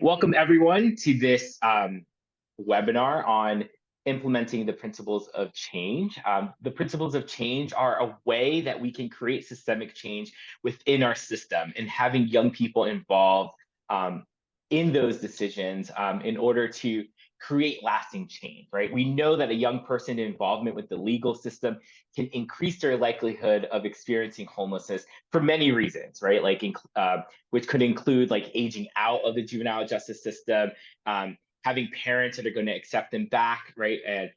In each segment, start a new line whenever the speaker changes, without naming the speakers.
Welcome everyone to this webinar on implementing the principles of change. The principles of change are a way that we can create systemic change within our system and having young people involved um, in those decisions in order to create lasting change, right? We know that a young person involvement with the legal system can increase their likelihood of experiencing homelessness for many reasons, right? Which could include like aging out of the juvenile justice system, having parents that are going to accept them back, right? And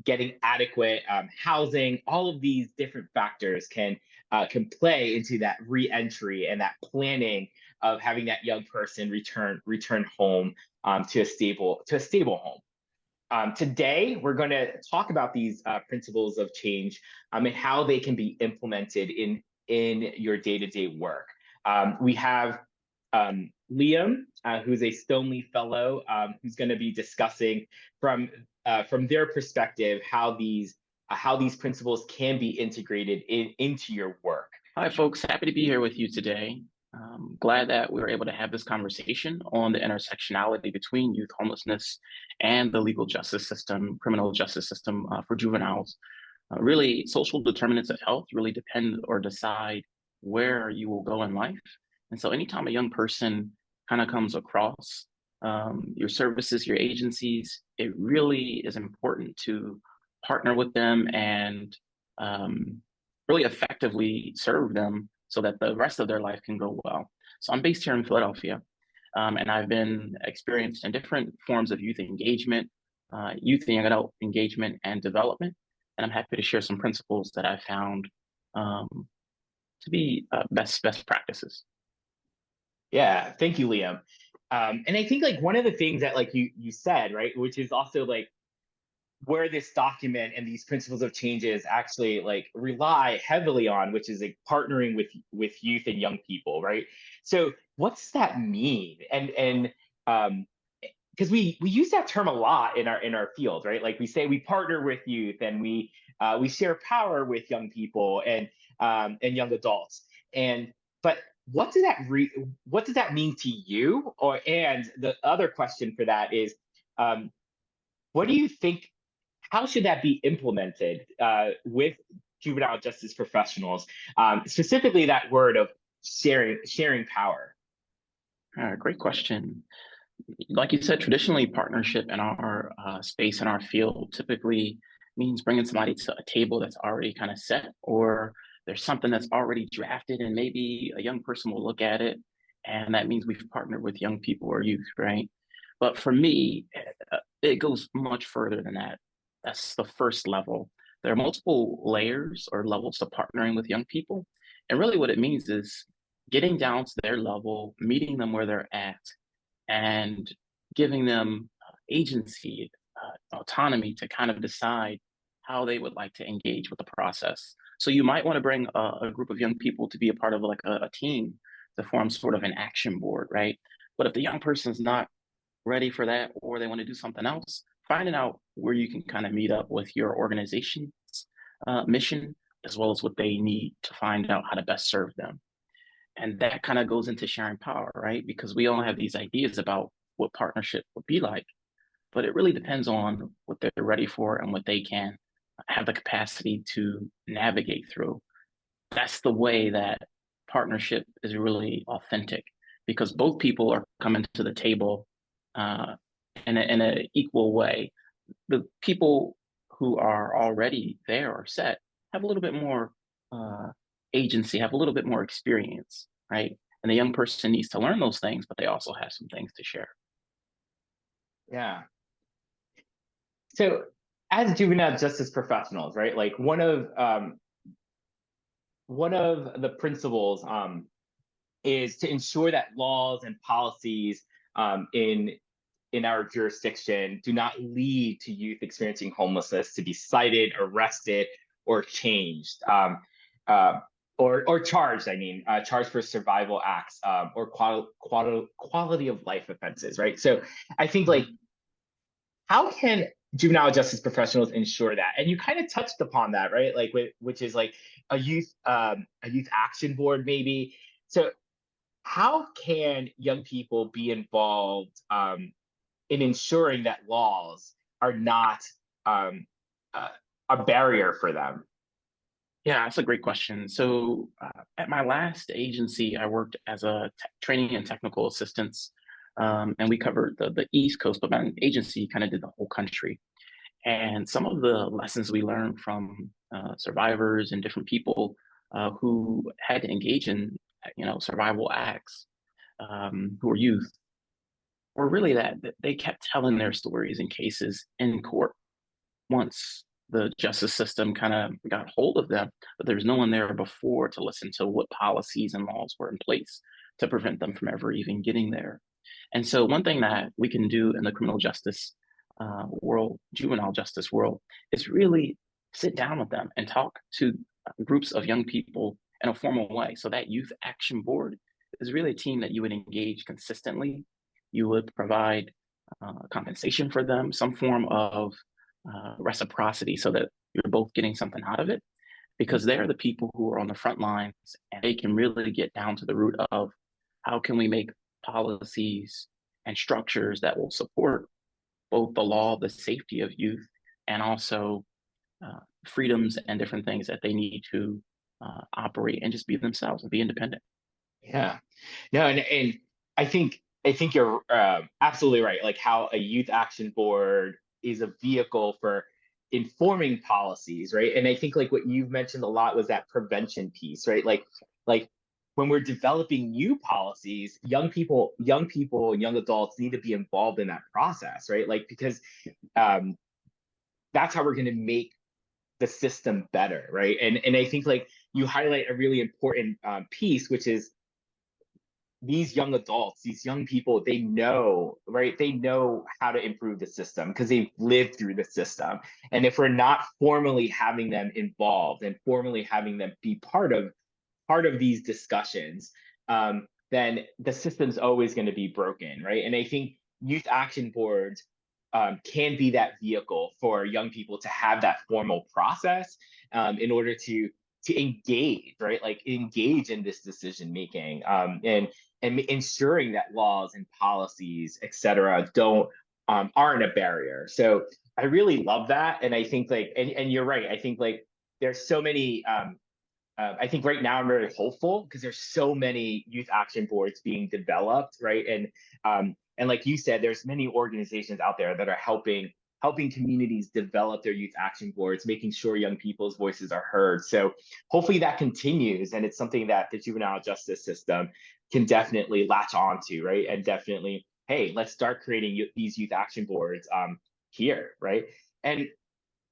getting adequate housing. All of these different factors can play into that re-entry and that planning of having that young person return home to a stable home. Today, we're going to talk about these principles of change and how they can be implemented in your day-to-day work. We have Liam, who's a Stoneleaf Fellow, who's going to be discussing from their perspective how these principles can be integrated into your work.
Hi, folks. Happy to be here with you today. Glad that we were able to have this conversation on the intersectionality between youth homelessness and the legal justice system, criminal justice system for juveniles. Really, social determinants of health really depend or decide where you will go in life. And so anytime a young person kind of comes across your services, your agencies, it really is important to partner with them and really effectively serve them so that the rest of their life can go well. So I'm based here in Philadelphia, and I've been experienced in different forms of youth engagement, youth and young adult engagement and development. And I'm happy to share some principles that I found to be best practices.
Yeah, thank you, Liam. And I think like one of the things that like you said, right, which is also like where this document and these principles of changes actually like rely heavily on, which is like partnering with youth and young people, right? So what's that mean? And because we use that term a lot in our field, right? Like we say we partner with youth and we share power with young people and young adults. And but what does that mean to you? And the other question for that is, what do you think? How should that be implemented with juvenile justice professionals? Specifically, that word of sharing power.
Great question. Like you said, traditionally, partnership in our space, in our field, typically means bringing somebody to a table that's already kind of set, or there's something that's already drafted, and maybe a young person will look at it, and that means we've partnered with young people or youth, right? But for me, it goes much further than that. That's the first level. There are multiple layers or levels to partnering with young people. And really, what it means is getting down to their level, meeting them where they're at, and giving them agency, autonomy to kind of decide how they would like to engage with the process. So you might want to bring a group of young people to be a part of like a team to form sort of an action board, right? But if the young person's not ready for that or they want to do something else, finding out where you can kind of meet up with your organization's mission as well as what they need to find out how to best serve them. And that kind of goes into sharing power, right? Because we all have these ideas about what partnership would be like, but it really depends on what they're ready for and what they can have the capacity to navigate through. That's the way that partnership is really authentic because both people are coming to the table uh, in an equal way. The people who are already there or set have a little bit more uh, agency, have a little bit more experience, right? And the young person needs to learn those things, but they also have some things to share.
Yeah. So as juvenile justice professionals, right? Like one of the principles is to ensure that laws and policies in our jurisdiction do not lead to youth experiencing homelessness to be cited, arrested, or changed, uh, or charged. I mean, charged for survival acts or quality of life offenses, right? So I think like how can juvenile justice professionals ensure that? And you kind of touched upon that, right? Like which is like a youth action board maybe. So how can young people be involved in ensuring that laws are not um, uh, a barrier for them?
Yeah, that's a great question. So, at my last agency, I worked as a training and technical assistance, and we covered the East Coast, but my agency kind of did the whole country. And some of the lessons we learned from survivors and different people who had to engage in, survival acts, who were youth, were really that they kept telling their stories and cases in court once the justice system kind of got hold of them, but there was no one there before to listen to what policies and laws were in place to prevent them from ever even getting there. And so, one thing that we can do in the criminal justice world, juvenile justice world, is really sit down with them and talk to groups of young people in a formal way. So, that youth action board is really a team that you would engage consistently. You would provide compensation for them, some form of reciprocity so that you're both getting something out of it because they're the people who are on the front lines and they can really get down to the root of how can we make policies and structures that will support both the law, the safety of youth, and also freedoms and different things that they need to operate and just be themselves and be independent.
Yeah. No, and I think you're absolutely right. Like how a youth action board is a vehicle for informing policies, right? And I think like what you've mentioned a lot was that prevention piece, right? Like when we're developing new policies, and young adults need to be involved in that process, right? Like because um, that's how we're going to make the system better, right? And I think like you highlight a really important piece, which is these young adults, these young people, they know, right? They know how to improve the system because they've lived through the system. And if we're not formally having them involved and formally having them be part of these discussions, then the system's always going to be broken, right? And I think youth action boards can be that vehicle for young people to have that formal process in order to engage, right? Like engage in this decision making, and ensuring that laws and policies, et cetera, don't aren't a barrier. So I really love that, and I think like, and you're right. I think like there's so many I think right now I'm very hopeful because there's so many youth action boards being developed, right? And like you said, there's many organizations out there that are helping communities develop their youth action boards, making sure young people's voices are heard. So hopefully that continues, and it's something that the juvenile justice system can definitely latch on to, right? And definitely, hey, let's start creating these youth action boards here, right? And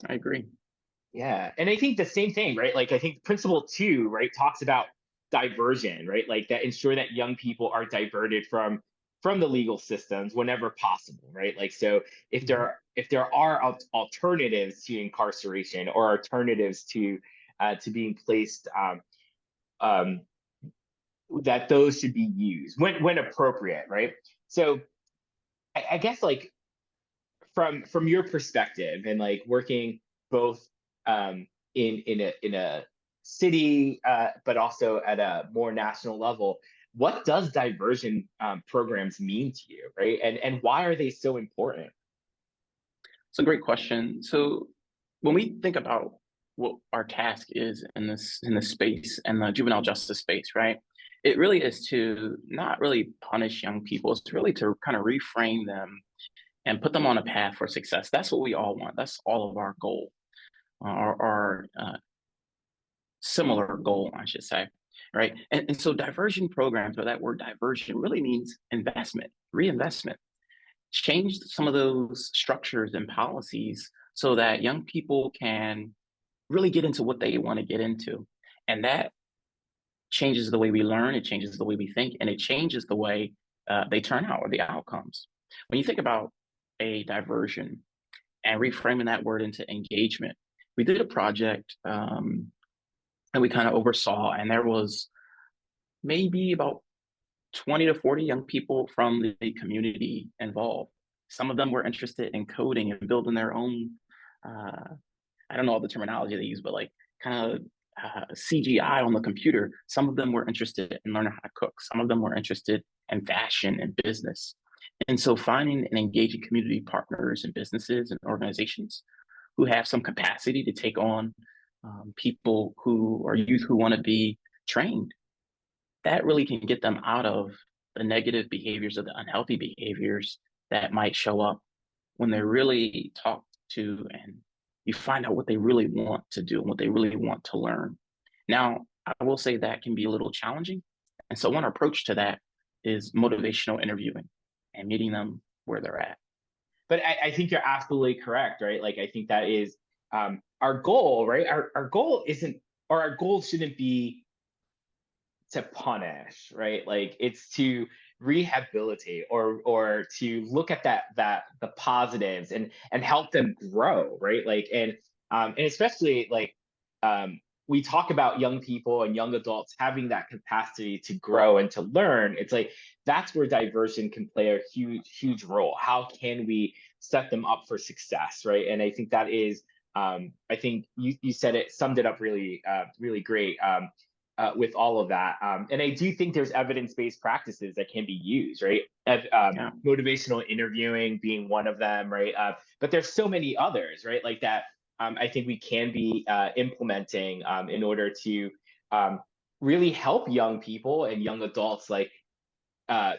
I agree.
yeah, and I think the same thing, right? Like I think principle two, right, talks about diversion, right? Like that ensure that young people are diverted from the legal systems whenever possible, right? Like so
Mhm.
if there are alternatives to incarceration or alternatives to being placed um that those should be used when appropriate, right? So I guess like from your perspective and like working both in a city but also at a more national level, what does diversion programs mean to you, right? And why are they so important?
It's a great question. So when we think about what our task is in this space and the juvenile justice space, right? It really is to not really punish young people. It's really to kind of reframe them and put them on a path for success. That's what we all want. That's all of our goal, our similar goal, I should say, right? And so diversion programs, or that word diversion, really means investment, reinvestment. Change some of those structures and policies so that young people can really get into what they want to get into. And that changes the way we learn, it changes the way we think, and it changes the way they turn out or the outcomes. When you think about a diversion and reframing that word into engagement, we did a project that we kind of oversaw, and there was maybe about 20 to 40 young people from the community involved. Some of them were interested in coding and building their own, I don't know all the terminology they use, but like kind of CGI on the computer. Some of them were interested in learning how to cook. Some of them were interested in fashion and business. And so finding and engaging community partners and businesses and organizations who have some capacity to take on people who are youth who want to be trained, that really can get them out of the negative behaviors or the unhealthy behaviors that might show up when they're really talked to and you find out what they really want to do and what they really want to learn. Now, I will say that can be a little challenging. And so one approach to that is motivational interviewing and meeting them where they're at.
But I think you're absolutely correct, right? Like I think that is our goal, right? Our goal isn't, or our goal shouldn't be to punish, right? Like it's to rehabilitate or to look at the positives and help them grow, right? Like and especially like we talk about young people and young adults having that capacity to grow and to learn. It's like that's where diversion can play a huge role. How can we set them up for success, right? And I think that is I think you said it, summed it up really great. With all of that. And I do think there's evidence-based practices that can be used, right?
Yeah.
Motivational interviewing being one of them, right? But there's so many others, right? Like that I think we can be implementing in order to really help young people and young adults like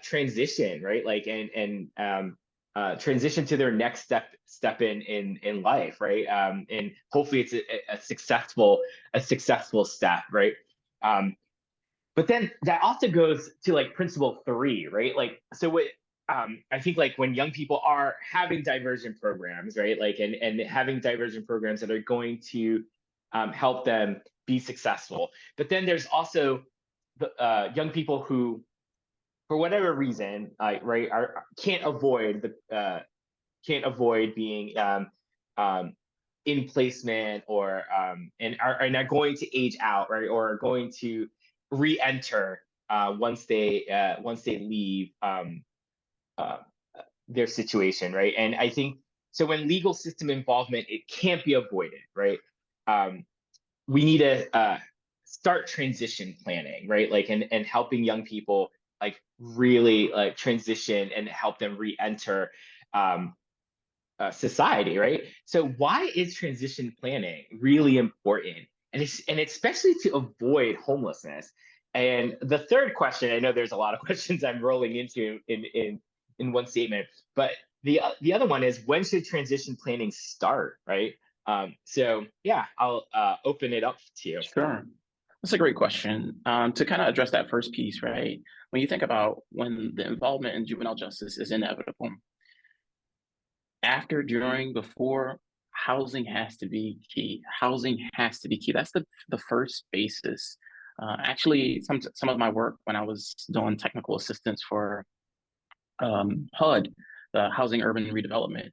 transition, right? Like transition to their next step in life, right? And hopefully it's a successful step, right? Um, but then that also goes to like principle 3, right? Like, so what I think like when young people are having diversion programs, right? Like, and having diversion programs that are going to help them be successful. But then there's also the young people who, for whatever reason, right, can't avoid being in placement or and are going to age out, right, or are going to re-enter once they leave uh, their situation, right? And I think so when legal system involvement, it can't be avoided, right? Um, we need to start transition planning, right? Like and helping young people like really like transition and help them re-enter um, society, right? So why is transition planning really important? And especially to avoid homelessness. And the third question, I know there's a lot of questions I'm rolling into in one statement, but the other one is when should transition planning start, right? So yeah, I'll open it up to you.
Sure. That's a great question. To kind of address that first piece, right? When you think about when the involvement in juvenile justice is inevitable, after, during, before, housing has to be key. Housing has to be key. That's the first basis. Actually, some of my work when I was doing technical assistance for HUD, the Housing Urban Redevelopment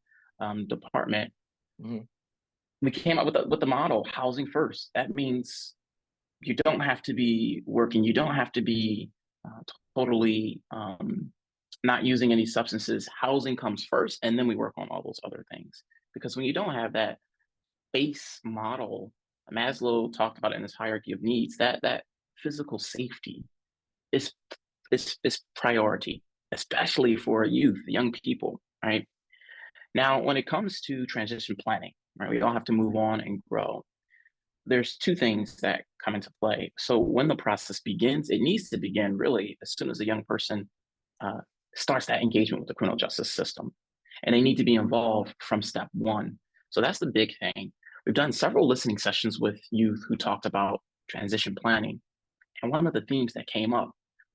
Department,
Mhm.
we came up with the model housing first. That means you don't have to be working. You don't have to be uh, totally not using any substances. Housing comes first, and then we work on all those other things. Because when you don't have that base model, Maslow talked about it in his hierarchy of needs. That physical safety is is priority, especially for youth, young people. Right now, when it comes to transition planning, right, we all have to move on and grow. There's two things that come into play. So when the process begins, it needs to begin really as soon as a young person uh, starts that engagement with the criminal justice system. And they need to be involved from step one. So that's the big thing. We've done several listening sessions with youth who talked about transition planning. And one of the themes that came up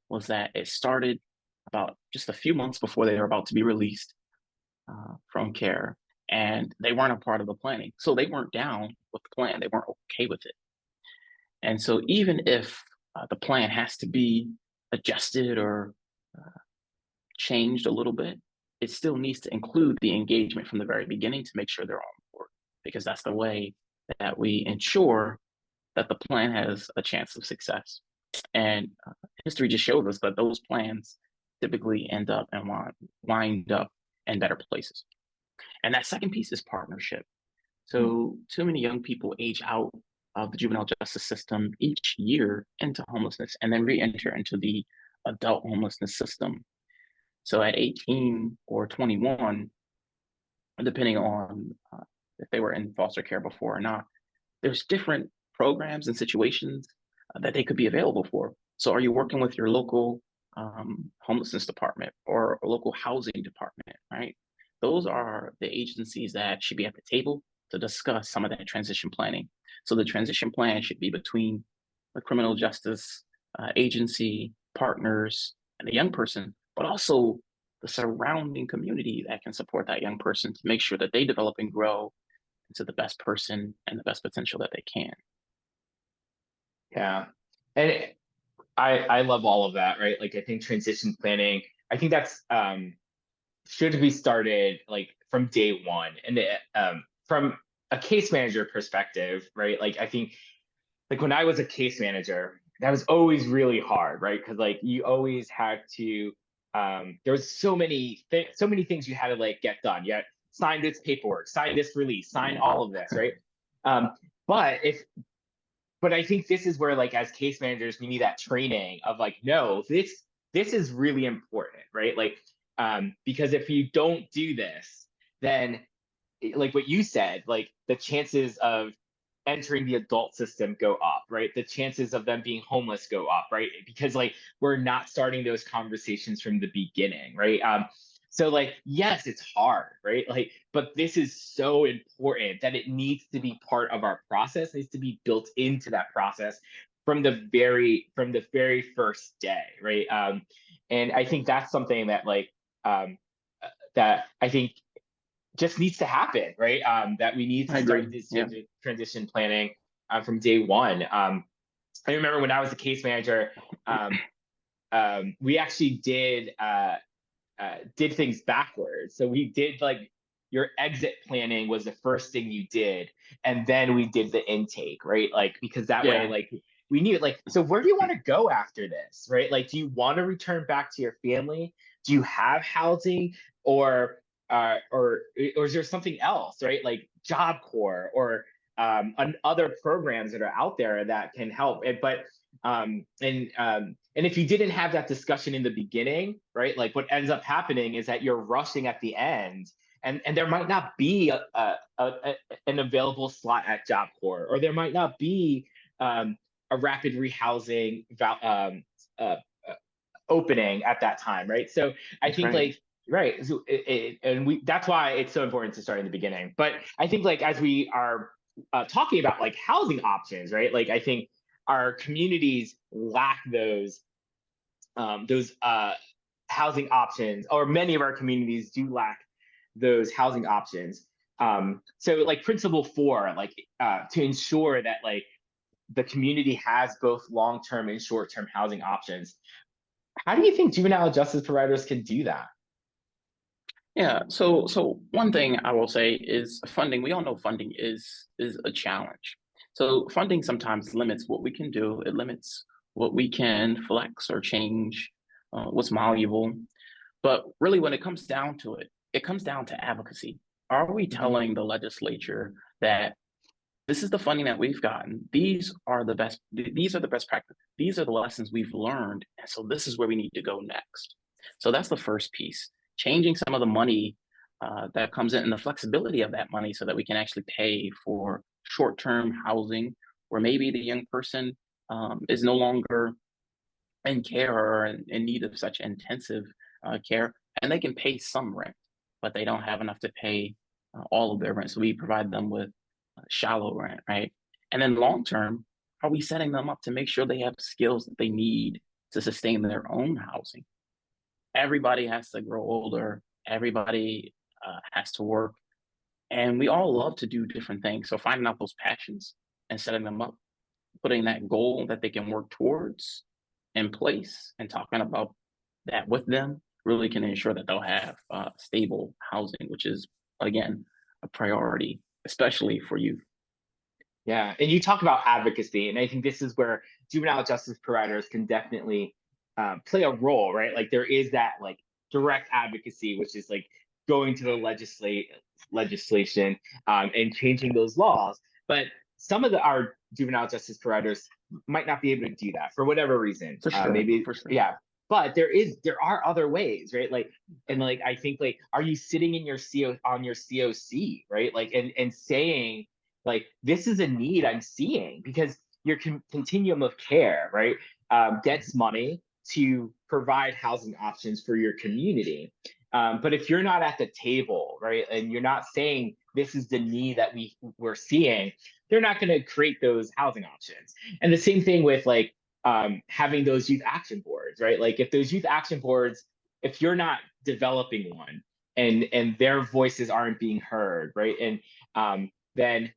was that it started about just a few months before they were about to be released from care. And they weren't a part of the planning. So they weren't down with the plan. They weren't okay with it. And so even if the plan has to be adjusted or uh, changed a little bit, it still needs to include the engagement from the very beginning to make sure they're on board, because that's the way that we ensure that the plan has a chance of success. And history just shows us that those plans typically end up and wind up in better places. And that second piece is partnership. So too many young people age out of the juvenile justice system each year into homelessness and then re-enter into the adult homelessness system. So at 18 or 21, depending on if they were in foster care before or not, there's different programs and situations that they could be available for. So are you working with your local homelessness department or local housing department, right? Those are the agencies that should be at the table to discuss some of that transition planning. So the transition plan should be between the criminal justice agency, partners, and the young person, but also the surrounding community that can support that young person to make sure that they develop and grow into the best person and the best potential that they can.
Yeah. And I love all of that, right? Like I think transition planning, I think that's should be started like from day one. And from a case manager perspective, right? Like I think like when I was a case manager, that was always really hard, right? Because like you always had to there was so many things you had to like get done. You had sign this paperwork, sign this release, sign all of this, right? Um, but if but I think this is where like as case managers we need that training of like no this is really important, right? Like because if you don't do this then like what you said, like the chances of entering the adult system go up, right? The chances of them being homeless go up, right? Because like we're not starting those conversations from the beginning, right? So like yes, it's hard, right? Like, but this is so important that it needs to be part of our process, needs to be built into that process from the very first day, right? And I think that's something that like that I think just needs to happen, right? That we need to
I
start
agree.
this
Yeah.
transition planning from day one. I remember when I was a case manager, we actually did things backwards. So we did like your exit planning was the first thing you did, and then we did the intake, right? Like because that way,
Yeah.
like we knew like so where do you want to go after this, right? Like do you want to return back to your family? Do you have housing or or is there something else, right? Like Job Corps or other programs that are out there that can help. But and if you didn't have that discussion in the beginning, right? Like what ends up happening is that you're rushing at the end, and there might not be an available slot at Job Corps, or there might not be a rapid rehousing uh, opening at that time, right? So I
That's
think
right.
like right, so and we that's why it's so important to start in the beginning. But I think like as we are talking about like housing options, right? Like I think our communities lack those housing options, or many of our communities do lack those housing options. So like principle four, like to ensure that like the community has both long-term and short-term housing options. How do you think juvenile justice providers can do that?
Yeah. So one thing I will say is funding. We all know funding is a challenge. So funding sometimes limits what we can do. It limits what we can flex or change, what's malleable. But really, when it comes down to it, it comes down to advocacy. Are we
Mhm.
telling the legislature that this is the funding that we've gotten? These are the best. These are the best practice. These are the lessons we've learned, and so this is where we need to go next. So that's the first piece. Changing some of the money that comes in and the flexibility of that money, so that we can actually pay for short-term housing, where maybe the young person is no longer in care or in need of such intensive care, and they can pay some rent, but they don't have enough to pay all of their rent. So we provide them with shallow rent, right? And then long term, are we setting them up to make sure they have skills that they need to sustain their own housing? Everybody has to grow older. Everybody has to work, and we all love to do different things. So finding out those passions and setting them up, putting that goal that they can work towards in place and talking about that with them really can ensure that they'll have stable housing, which is, again, a priority, especially for youth.
Yeah, and you talk about advocacy, and I think this is where juvenile justice providers can definitely play a role, right? Like there is that like direct advocacy, which is like going to the legislation and changing those laws. But some of our juvenile justice providers might not be able to do that for whatever reason.
For sure,
Maybe,
for sure.
yeah. But there are other ways, right? Like, and like I think, like, are you sitting in your COC, right? Like, and saying, like, this is a need I'm seeing, because your continuum of care, right, gets money to provide housing options for your community. But if you're not at the table, right, and you're not saying this is the need that we're seeing, they're not going to create those housing options. And the same thing with, like, having those youth action boards, right? Like, if those youth action boards, if you're not developing one, and their voices aren't being heard, right, and then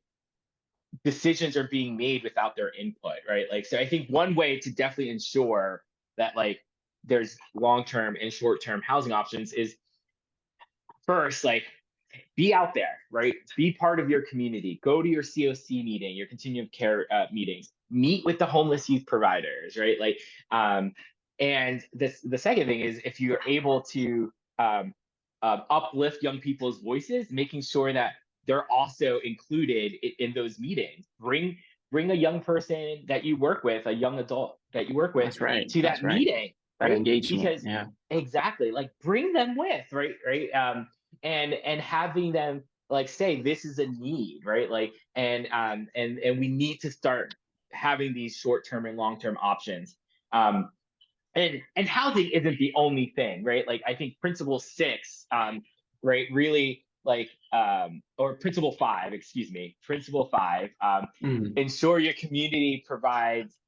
decisions are being made without their input, right? Like, so I think one way to definitely ensure that, like, there's long-term and short-term housing options is, first, like, be out there, right? Be part of your community. Go to your COC meeting, your continuum of care meetings. Meet with the homeless youth providers, right? Like, and the second thing is, if you're able to uplift young people's voices, making sure that they're also included in those meetings. Bring a young person that you work with, a young adult that you work with,
That's right.
to
That's
that
right.
meeting,
That
right?
engagement.
Because
Yeah.
exactly, like, bring them with, right, and having them, like, say this is a need, right, like, and we need to start having these short-term and long-term options. And housing isn't the only thing, right? Like, I think principle 6, right, really, like, or principle 5, excuse me, principle 5,
Mhm.
ensure your community provides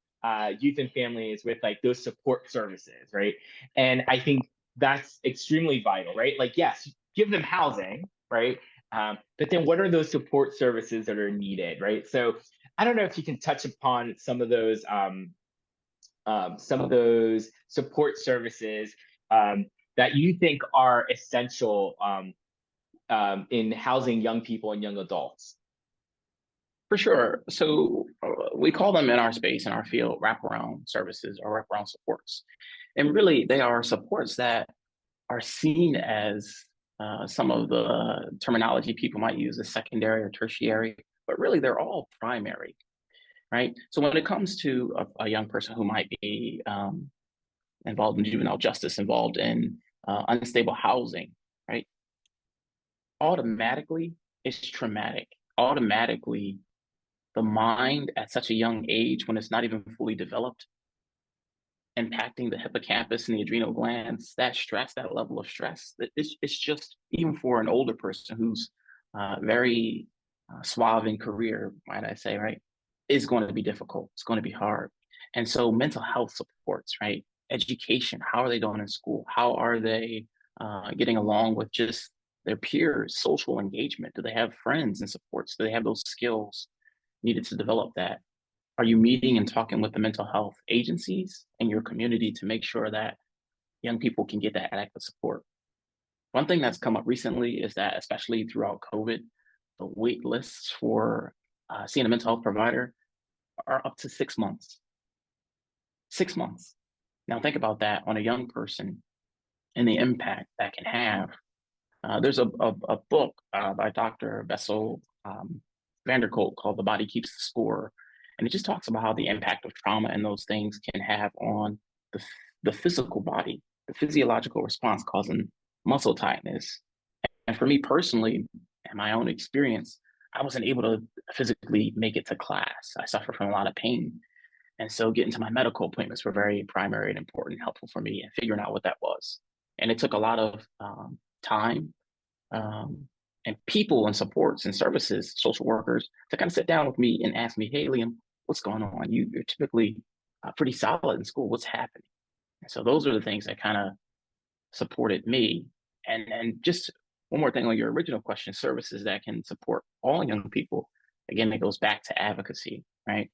youth and families with, like, those support services, right? And I think that's extremely vital, right? Like, yes, give them housing, right? But then what are those support services that are needed, right? So I don't know if you can touch upon some of those support services that you think are essential in housing young people and young adults.
For sure. So we call them in our space, in our field, wraparound services or wraparound supports. And really, they are supports that are seen as some of the terminology people might use as secondary or tertiary, but really they're all primary, right? So when it comes to a young person who might be involved in juvenile justice, involved in unstable housing, right? Automatically, it's traumatic. Automatically, the mind at such a young age, when it's not even fully developed, impacting the hippocampus and the adrenal glands, that stress, that level of stress, it's just, even for an older person who's very suave in career, might I say, right, is going to be difficult. It's going to be hard. And so mental health supports, right? Education, how are they doing in school? How are they getting along with just their peers? Social engagement. Do they have friends and supports? Do they have those skills needed to develop that? Are you meeting and talking with the mental health agencies in your community to make sure that young people can get that adequate support? One thing that's come up recently is that, especially throughout COVID, the wait lists for seeing a mental health provider are up to 6 months. 6 months. Now, think about that on a young person and the impact that can have. There's a book by Dr. Bessel Vanderkolk called The Body Keeps the Score. And it just talks about how the impact of trauma and those things can have on the physical body, the physiological response causing muscle tightness. And for me personally, in my own experience, I wasn't able to physically make it to class. I suffered from a lot of pain. And so getting to my medical appointments were very primary and important and helpful for me and figuring out what that was. And it took a lot of time um, and people and supports and services, social workers, to kind of sit down with me and ask me, "Hey, Liam, what's going on? You're typically pretty solid in school. What's happening?" And so those are the things that kind of supported me. And just one more thing on your original question, services that can support all young people. Again, it goes back to advocacy, right?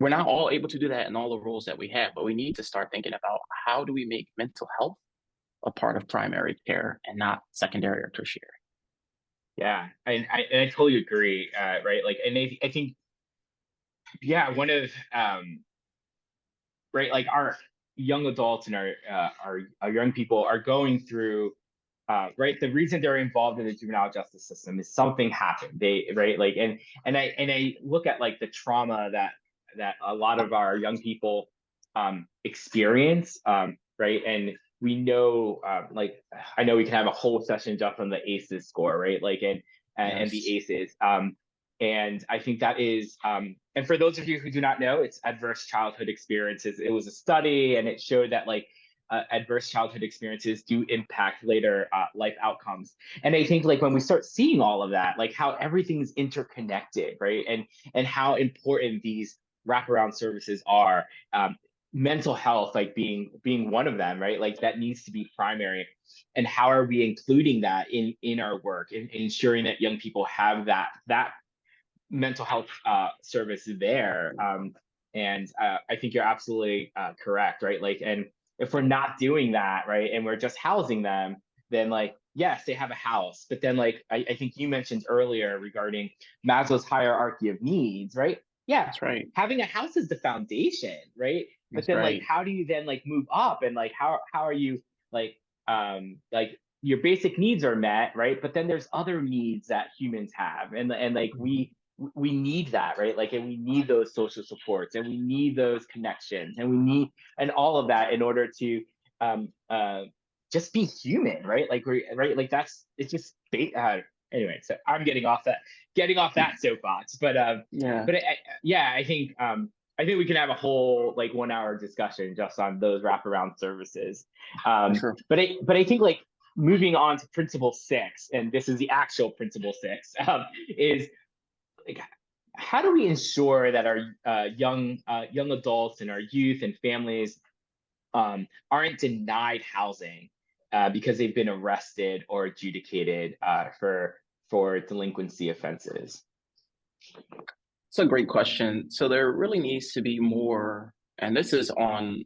We're not all able to do that in all the roles that we have, but we need to start thinking about how do we make mental health a part of primary care and not secondary or tertiary.
Yeah, and I totally agree, right? Like, and I think, yeah, one of right, like, our young adults and our young people are going through right, the reason they're involved in the juvenile justice system is something happened. They right like and I look at like the trauma that a lot of our young people experience, right, and we know like I know we can have a whole session just on the ACEs score, right, like and the
Yes.
ACEs. And I think that is, and for those of you who do not know, it's adverse childhood experiences. It was a study, and it showed that like adverse childhood experiences do impact later life outcomes. And I think like when we start seeing all of that, like how everything's interconnected, right, and how important these wraparound services are. Mental health like being one of them, right, like that needs to be primary, and how are we including that in our work and ensuring that young people have that mental health service there. And I think you're absolutely correct, right? Like, and if we're not doing that, right, and we're just housing them, then like, yes, they have a house, but then like I think you mentioned earlier regarding Maslow's hierarchy of needs, right? Yeah,
That's right.
having a house is the foundation, right? But
That's
then like,
right.
how do you then like move up, and like how are you like your basic needs are met, right? But then there's other needs that humans have, and like we need that, right, like, and we need those social supports, and we need those connections, and we need and all of that in order to um uh just be human, right, like we right, like that's it's just anyway, so I'm getting off that soapbox,
Yeah,
but yeah, I think we can have a whole like 1 hour discussion just on those wraparound services.
for
um
sure.
but I think like moving on to principle 6, and this is the actual principle 6, is like how do we ensure that our young adults and our youth and families aren't denied housing because they've been arrested or adjudicated for delinquency offenses?
It's a great question. So there really needs to be more, and this is on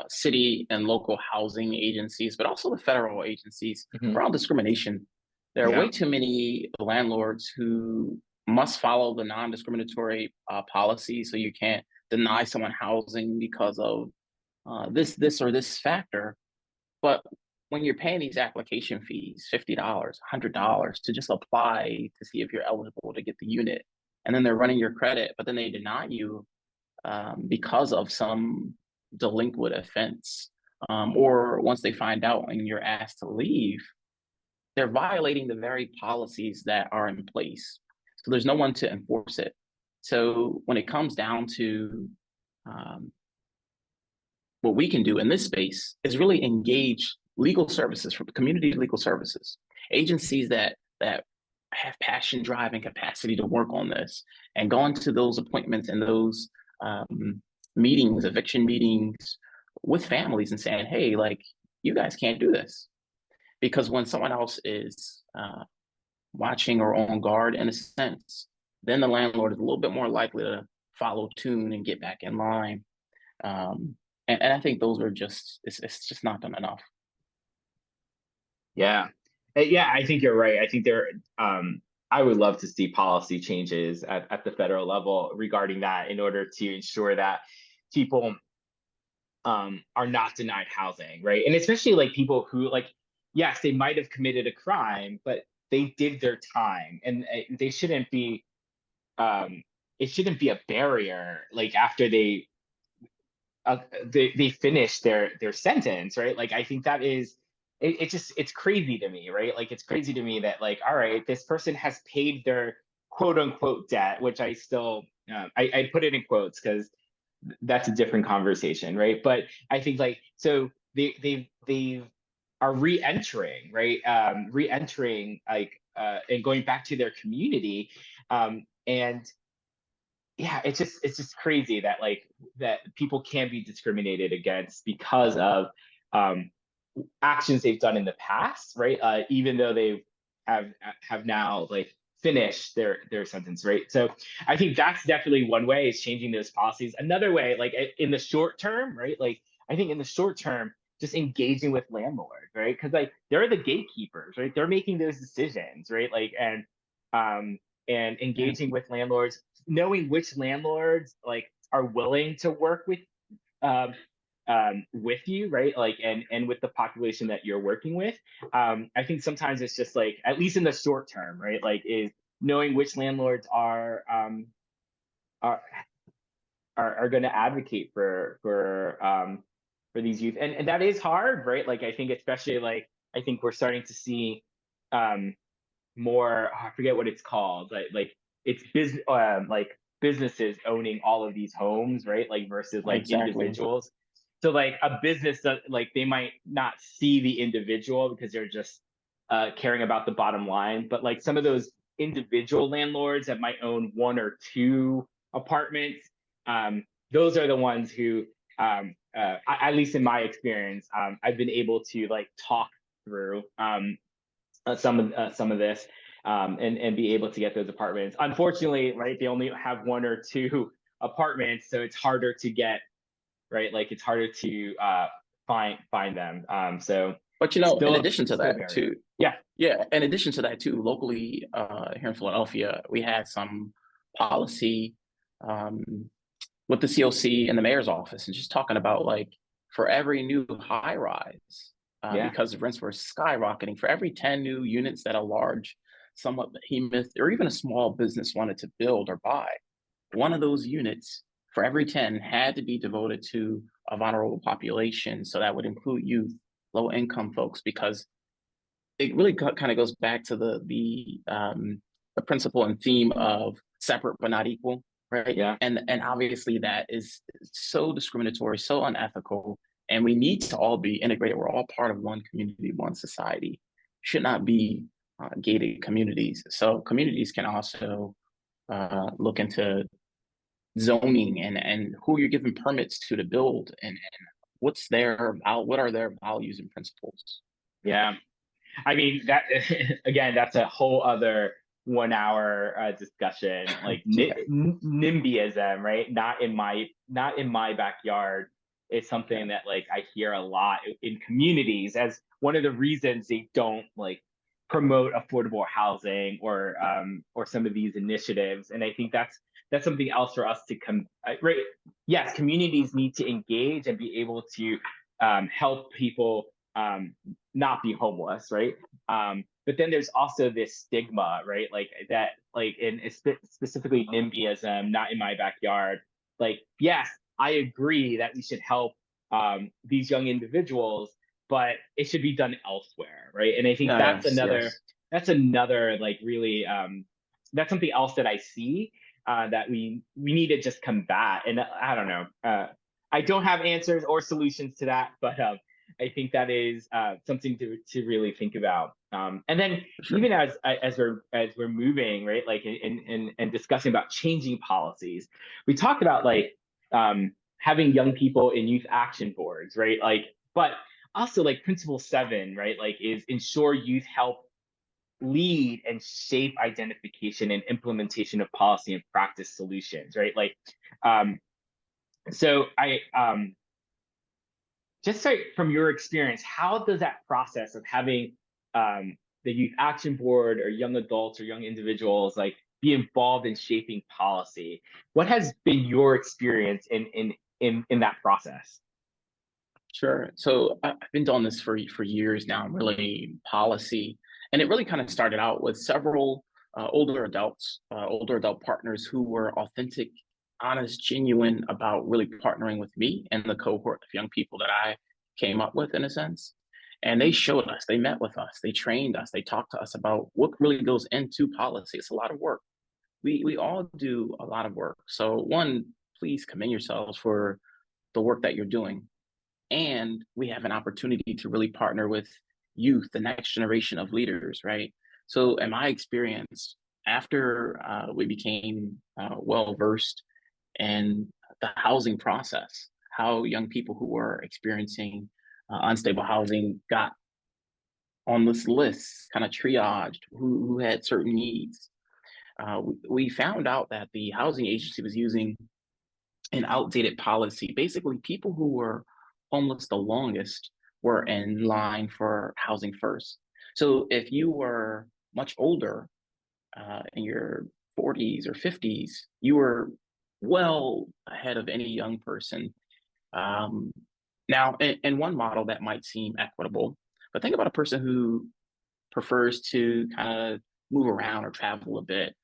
city and local housing agencies, but also the federal agencies
Mhm.
around discrimination. There are way
Yeah.
too many landlords who must follow the non-discriminatory policy. So you can't deny someone housing because of this, or this factor. But when you're paying these application fees, $50, $100 to just apply to see if you're eligible to get the unit, and then they're running your credit, but then they deny you because of some delinquent offense, or once they find out and you're asked to leave, they're violating the very policies that are in place. So there's no one to enforce it. So when it comes down to um, what we can do in this space is really engage legal services, from community legal services, agencies that have passion, drive, and capacity to work on this, and go into those appointments and those meetings, eviction meetings with families, and saying, "Hey, like, you guys can't do this," because when someone else is watching or on guard, in a sense, then the landlord is a little bit more likely to follow tune and get back in line. Um, and I think those are just it's just not done enough.
Yeah. Yeah, I think you're right. I think I would love to see policy changes at the federal level regarding that in order to ensure that people are not denied housing, right? And especially like people who like, yes, they might have committed a crime, but they did their time, and they shouldn't be um it shouldn't be a barrier like after they finish their sentence, right? Like I think that is it just it's crazy to me, right? Like it's crazy to me that like, all right, this person has paid their quote unquote debt, which I still I put it in quotes because that's a different conversation, right? But I think like so they are re-entering, right? Re-entering like and going back to their community, and yeah, it's just crazy that like that people can be discriminated against because of um, actions they've done in the past, right? Even though they have have now like finished their sentence, right? So I think that's definitely one way is changing those policies. Another way, like in the short term, right? Like I think in the short term, just engaging with landlords, right? Because like they're the gatekeepers, right? They're making those decisions, right? Like um and
Yeah,
engaging with landlords, knowing which landlords like are willing to work with um with you, right? Like, and with the population that you're working with. I think sometimes it's just like, at least in the short term, right? Like, is knowing which landlords are are going to advocate for these youth, and that is hard, right? Like, I think especially, like, I think we're starting to see um more, I forget what it's called, like it's business, like businesses owning all of these homes, right? Like, versus like
Exactly.
individuals. So like a business that, like, they might not see the individual because they're just caring about the bottom line, but like some of those individual landlords that might own one or two apartments, those are the ones who, at least in my experience, I've been able to like talk through some of this, and be able to get those apartments. Unfortunately, right, they only have one or two apartments, so it's harder to get, right. Like, it's harder to find them. So
But you know, in
still
addition to
still a
that
barrier.
too,
Yeah,
yeah, in addition to that too, locally here in Philadelphia, we had some policy um, with the COC and the mayor's office, and just talking about like for every new high rise,
yeah,
because the rents were skyrocketing, for every 10 new units that a large, somewhat behemoth, or even a small business wanted to build or buy, one of those units for every 10 had to be devoted to a vulnerable population. So that would include youth, low income folks, because it really kind of goes back to the principle and theme of separate but not equal, right?
yeah,
And obviously that is so discriminatory, so unethical, and we need to all be integrated. We're all part of one community, one society. Should not be gated communities. So communities can also look into zoning and who you're giving permits to build, and what are their values and principles.
yeah. I mean, that again, that's a whole other 1 hour discussion. Like,
Yeah,
NIMBYism, right? Not in my backyard is
yeah,
something that, like, I hear a lot in communities as one of the reasons they don't, like, promote affordable housing or some of these initiatives. And I think that's something else for us to come, right. Yes, communities need to engage and be able to help people not be homeless, right? But then there's also this stigma, right? Like that, like in specifically NIMBYism, not in my backyard. Like, yes, I agree that we should help these young individuals, but it should be done elsewhere, right? And I think
yes, yes.
that's another, like, really, that's something else that I see that we need to just combat. And I don't know. I don't have answers or solutions to that, but I think that is something to really think about. And then
For sure.
even as we're moving, right, like in discussing about changing policies, we talked about, like, having young people in youth action boards, right? Like, but also, like, principle 7, right, like, is ensure youth help lead and shape identification and implementation of policy and practice solutions, right? Like, um, so I just so from your experience, how does that process of having the youth action board or young adults or young individuals, like, be involved in shaping policy? What has been your experience in that process?
Sure. So I've been doing this for years now, really policy, and it really kind of started out with several older adult partners who were authentic, honest, genuine about really partnering with me and the cohort of young people that I came up with, in a sense. And they showed us, they met with us, they trained us, they talked to us about what really goes into policy. It's a lot of work. We all do a lot of work. So one, please commend yourselves for the work that you're doing, and we have an opportunity to really partner with youth, the next generation of leaders, right? So in my experience, after we became well versed in the housing process, how young people who were experiencing unstable housing got on this list, kind of triaged, who had certain needs, we found out that the housing agency was using an outdated policy. Basically, people who were homeless the longest were in line for housing first. So if you were much older, in your 40s or 50s, you were well ahead of any young person. Um, Now, in one model that might seem equitable, but think about a person who prefers to kind of move around or travel a bit.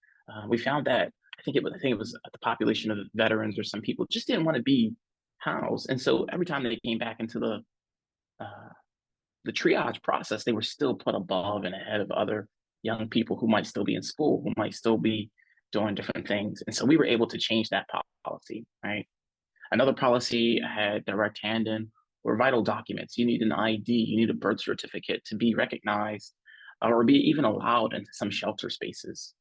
We found that I think it was the population of veterans or some people just didn't want to be housed, and so every time they came back into uh, the triage process, they were still put above and ahead of other young people who might still be in school, who might still be doing different things, and so we were able to change that policy, right? Another policy had direct hand in or vital documents. You need an ID, you need a birth certificate to be recognized or be even allowed into some shelter spaces.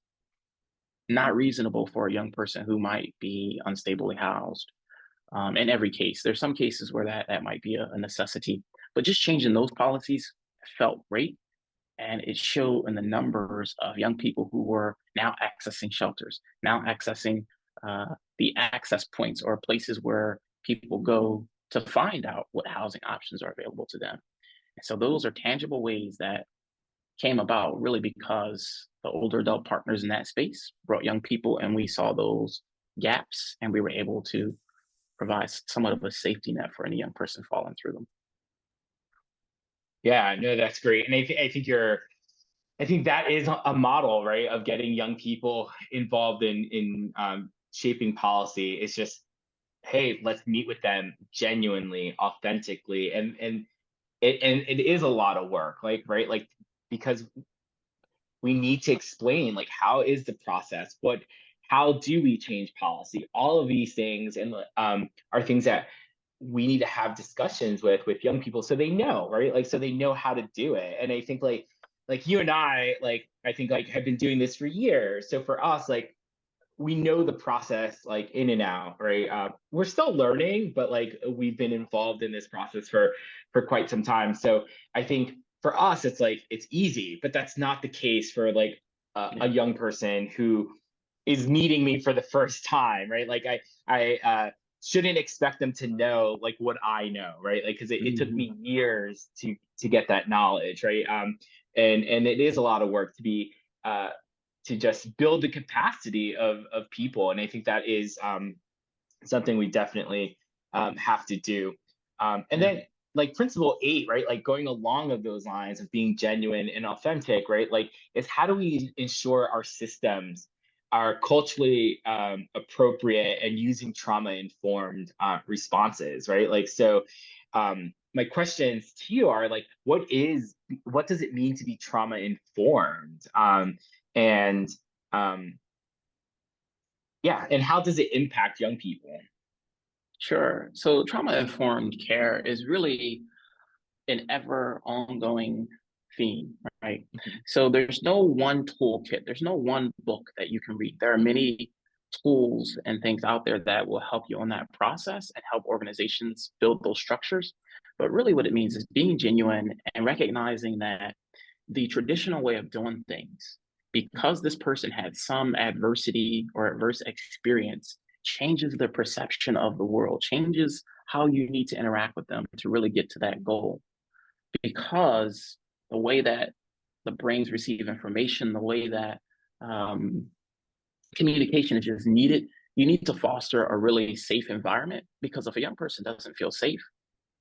Not reasonable for a young person who might be unstably housed. In every case, there's some cases where that might be a necessity, but just changing those policies felt great. And it showed in the numbers of young people who were now accessing shelters, now accessing the access points or places where people go to find out what housing options are available to them. And so those are tangible ways that came about really because the older adult partners in that space brought young people and we saw those gaps and we were able to provide somewhat of a safety net for any young person falling through them.
Yeah, no, that's great. And I think that is a model, right, of getting young people involved in shaping policy. It's just, hey, let's meet with them genuinely, authentically, and it is a lot of work, like, right, like, because we need to explain, like, how is the process, how do we change policy, all of these things, and are things that we need to have discussions with young people so they know, right, like, so they know how to do it. And I think, like you and I, like, I think, like, have been doing this for years, so for us, like, we know the process, like, in and out, right? We're still learning, but, like, we've been involved in this process for quite some time. So I think for us, it's like it's easy, but that's not the case for, like, a
Yeah.
young person who is meeting me for the first time, right? Like, I shouldn't expect them to know, like, what I know, right? Like, because it took
Mhm.
me years to get that knowledge, right? And it is a lot of work uh, to just build the capacity of people. And I think that is something we definitely have to do. And
Yeah.
then, like, principle 8, right? Like, going along of those lines of being genuine and authentic, right? Like, is how do we ensure our systems are culturally appropriate and using trauma informed responses, right? Like, so my questions to you are, like, what does it mean to be trauma informed? And um, yeah, and how does it impact young people?
Sure. So trauma informed care is really an ever ongoing theme, right?
Mhm.
So there's no one toolkit, there's no one book that you can read. There are many tools and things out there that will help you on that process and help organizations build those structures. But really, what it means is being genuine and recognizing that the traditional way of doing things, because this person had some adversity or adverse experience, changes their perception of the world, changes how you need to interact with them to really get to that goal. Because the way that the brains receive information, the way that um, communication is just needed, you need to foster a really safe environment. Because if a young person doesn't feel safe,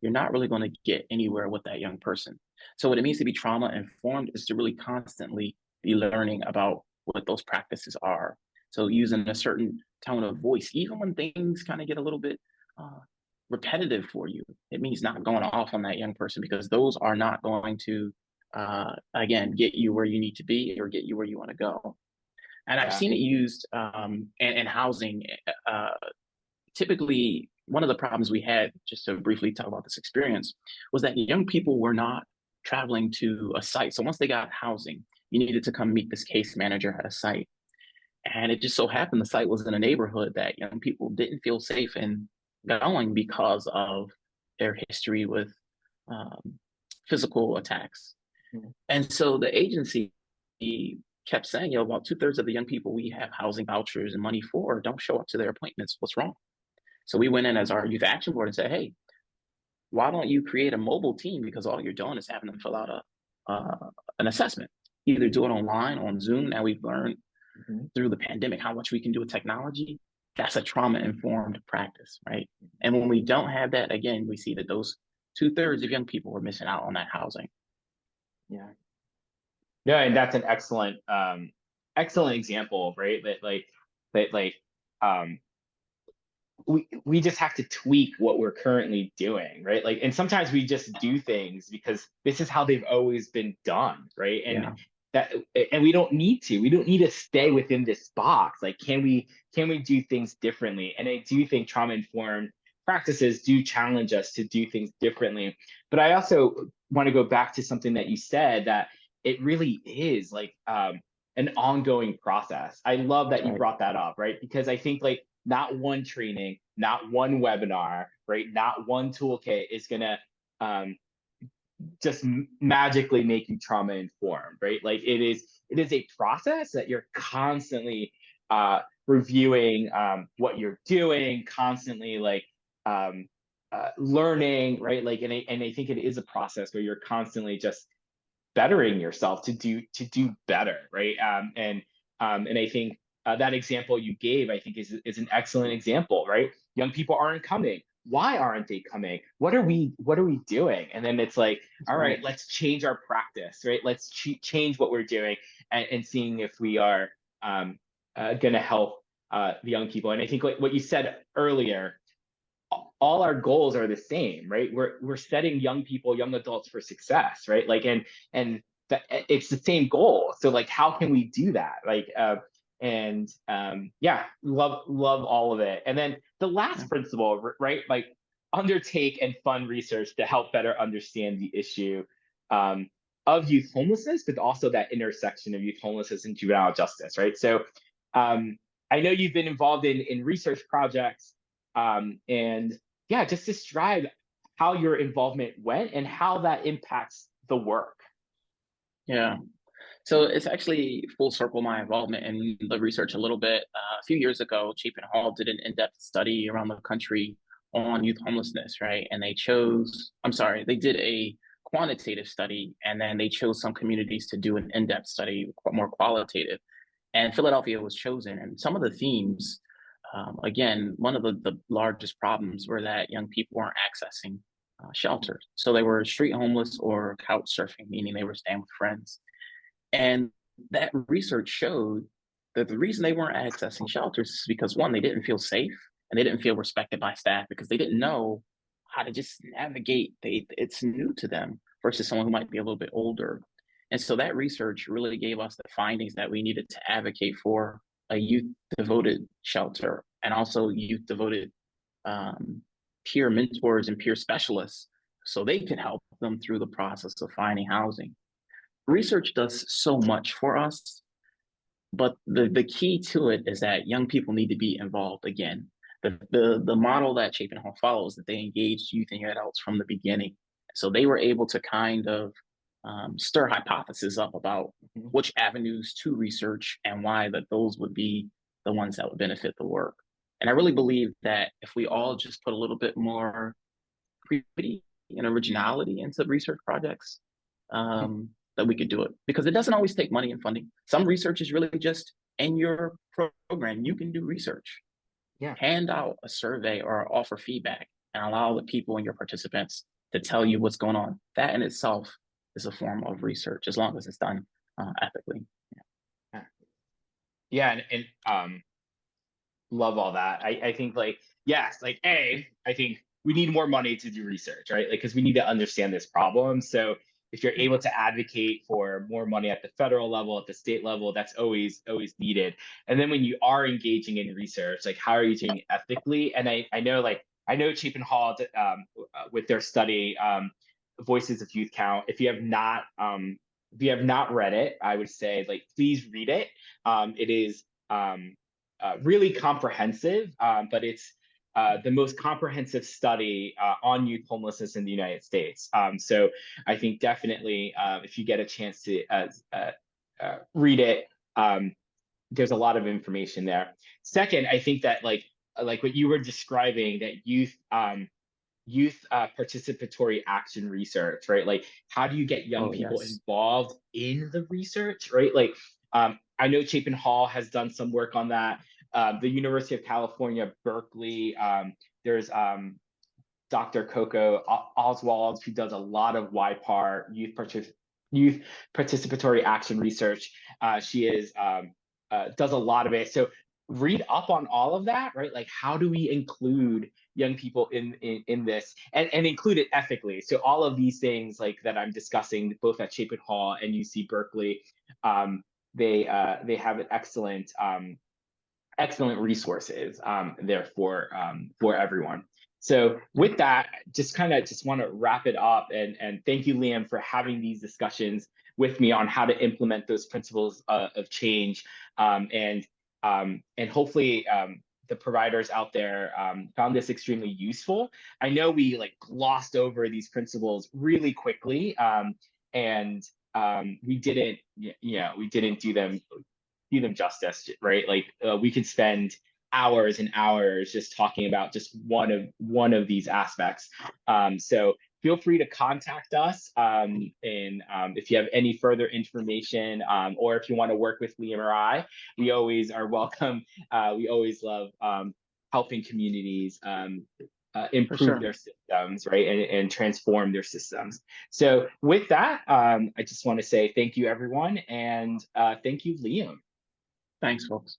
you're not really going to get anywhere with that young person. So, what it means to be trauma informed is to really constantly be learning about what those practices are. So, using a certain tone of voice, even when things kind of get a little bit uh, repetitive for you, it means not going off on that young person because those are not going to, again, get you where you need to be or get you where you want to go. And I've
Yeah.
seen it used in housing. Uh, Typically, one of the problems we had, just to briefly talk about this experience, was that young people were not traveling to a site. So once they got housing, you needed to come meet this case manager at a site. And it just so happened the site was in a neighborhood that young people didn't feel safe in going because of their history with um, physical attacks.
Mhm.
And so the agency kept saying, about 2/3 of the young people we have housing vouchers and money for don't show up to their appointments. What's wrong? So we went in as our youth action board and said, hey, why don't you create a mobile team? Because all you're doing is having them fill out an assessment. Either do it online on Zoom. Now we've learned
Mhm.
through the pandemic how much we can do with technology. That's a trauma informed practice, right? And when we don't have that, again, we see that those 2/3 of young people were missing out on that housing.
Yeah. No, and that's an excellent example, right? That um we just have to tweak what we're currently doing, right? Like, and sometimes we just do things because this is how they've always been done, right?
Yeah,
That and we don't need to stay within this box. Like, can we do things differently? And I do think trauma informed practices do challenge us to do things differently. But I also want to go back to something that you said, that it really is like an ongoing process. I love that
that's
you
right.
brought that up, right? Because I think like not one training, not one webinar, right? Not one toolkit is gonna um, just magically make you trauma informed, right? Like it is a process that you're constantly reviewing what you're doing, constantly like um, learning, right? Like, and I think it is a process where you're constantly just bettering yourself to do better, right? And I think that example you gave, I think, is an excellent example, right? Young people aren't coming. Why aren't they coming? What are we doing? And then it's like,
That's
all right,
right.
let's change our practice, right? Let's change what we're doing, and seeing if we are going to help the young people. And I think like what you said earlier, all our goals are the same, right? We're setting young people, young adults for success, right? Like, and that it's the same goal. So like, how can we do that? Like, yeah, love all of it. And then the
Yeah.
last principle, right? Like, undertake and fund research to help better understand the issue um, of youth homelessness, but also that intersection of youth homelessness and juvenile justice, right? So um, I know you've been involved in research projects, and yeah, just describe how your involvement went and how that impacts the work.
Yeah. So it's actually full circle my involvement in the research a little bit. A few years ago, Chapin Hall did an in-depth study around the country on youth homelessness, right? And they did a quantitative study, and then they chose some communities to do an in-depth study, more qualitative. And Philadelphia was chosen. And some of the themes, again, one of the largest problems were that young people weren't accessing shelters. So they were street homeless or couch surfing, meaning they were staying with friends. And that research showed that the reason they weren't accessing shelters is because one, they didn't feel safe and they didn't feel respected by staff because they didn't know how to just navigate. It's new to them versus someone who might be a little bit older. And so that research really gave us the findings that we needed to advocate for a youth devoted shelter and also youth devoted um, peer mentors and peer specialists so they can help them through the process of finding housing. Research does so much for us, but the key to it is that young people need to be involved again. The model that Chapin Hall follows that they engaged youth and young adults from the beginning. So they were able to kind of stir hypotheses up about
Mhm.
which avenues to research and why that those would be the ones that would benefit the work. And I really believe that if we all just put a little bit more creativity and originality into research projects, that we could do it because it doesn't always take money and funding. Some research is really just in your program. You can do research,
Yeah.
hand out a survey or offer feedback, and allow the people and your participants to tell you what's going on. That in itself is a form of research, as long as it's done ethically.
Yeah. Yeah, and love all that. I think like, yes, like, I think we need more money to do research, right? Like, because we need to understand this problem. So if you're able to advocate for more money at the federal level, at the state level, that's always needed. And then when you are engaging in research, like, how are you doing it ethically? And I know Chapin Hall with their study, Voices of Youth Count. If you have not read it, I would say, like, please read it. It is really comprehensive, but it's the most comprehensive study on youth homelessness in the United States. So I think definitely, if you get a chance to read it, there's a lot of information there. Second, I think that like what you were describing, that youth participatory action research, right? Like, how do you get young
Oh
people
yes.
involved in the research, right? Like, I know Chapin Hall has done some work on that. The University of California, Berkeley, there's Dr. Coco Oswald, who does a lot of YPAR, youth participatory action research. She does a lot of it. So read up on all of that, right? Like, how do we include young people in this, and include it ethically? So all of these things like that I'm discussing, both at Chapin Hall and UC Berkeley, they have an excellent resources there for everyone. So with that, just want to wrap it up, and thank you, Liam, for having these discussions with me on how to implement those principles of change, and hopefully the providers out there found this extremely useful. I know we like glossed over these principles really quickly, and we didn't, we didn't do them justice, right? Like we could spend hours and hours just talking about just one of these aspects. So feel free to contact us, and if you have any further information, or if you want to work with Liam or I, we always are welcome. We always love helping communities
For
improve
sure.
their systems, right, and transform their systems. So with that, I just want to say thank you, everyone, and thank you, Liam.
Thanks, folks.